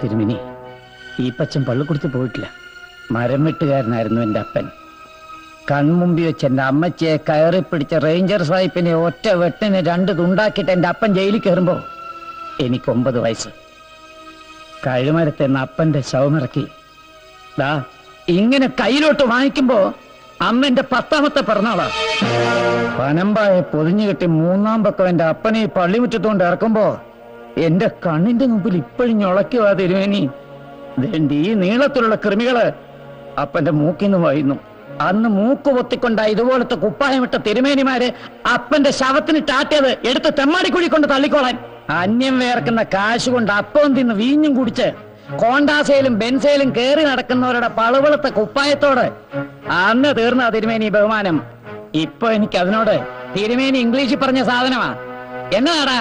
തിരുമിനി. ഈ പച്ചൻ പള്ളിക്കുടുത്ത് പോയിട്ടില്ല. മരം വെട്ടുകാരനായിരുന്നു എൻ്റെ അപ്പൻ. കൺമുമ്പി വെച്ച് എൻ്റെ അമ്മച്ചിയെ കയറി പിടിച്ച റേഞ്ചർ സാഹിബിനെ ഒറ്റ വെട്ടിന് 2 തുണ്ടാക്കിയിട്ട് എൻ്റെ അപ്പൻ ജയിലിൽ കയറുമ്പോ എനിക്ക് 9 വയസ്സ്. കഴുമരത്തെന്ന് അപ്പന്റെ ശവമിറക്കി ദാ ഇങ്ങനെ കയ്യിലോട്ട് വാങ്ങിക്കുമ്പോ അമ്മ എന്റെ 10ാമത്തെ പിറന്നാളാ. പനമ്പായെ പൊതിഞ്ഞു കെട്ടി 3ാം പക്കം എന്റെ അപ്പനെ പള്ളിമുറ്റത്തോണ്ട് ഇറക്കുമ്പോ എന്റെ കണ്ണിന്റെ മുമ്പിൽ ഇപ്പോഴും ഞൊളയ്ക്കുവാ തിരുമേനി. ഈ നീളത്തിലുള്ള കൃമികള് അപ്പന്റെ മൂക്കിന്ന് വായുന്നു. അന്ന് മൂക്ക് പൊത്തിക്കൊണ്ട ഇതുപോലത്തെ കുപ്പായമിട്ട തിരുമേനിമാര് അപ്പന്റെ ശവത്തിന് ടാറ്റിയത് എടുത്ത് തെമ്മാടിക്കുഴി കൊണ്ട് തള്ളിക്കോളാൻ. അന്യം വേർക്കുന്ന കാശ് കൊണ്ട് അപ്പം തിന്ന് വീഞ്ഞും കുടിച്ച് കോണ്ടാസയിലും ബെൻസയിലും കേറി നടക്കുന്നവരുടെ പളുവളത്തെ കുപ്പായത്തോട് അന്ന് തീർന്ന തിരുമേനി ബഹുമാനം. ഇപ്പൊ എനിക്ക് അതിനോട് തിരുമേനി ഇംഗ്ലീഷിൽ പറഞ്ഞ സാധനമാ. എന്നതാടാ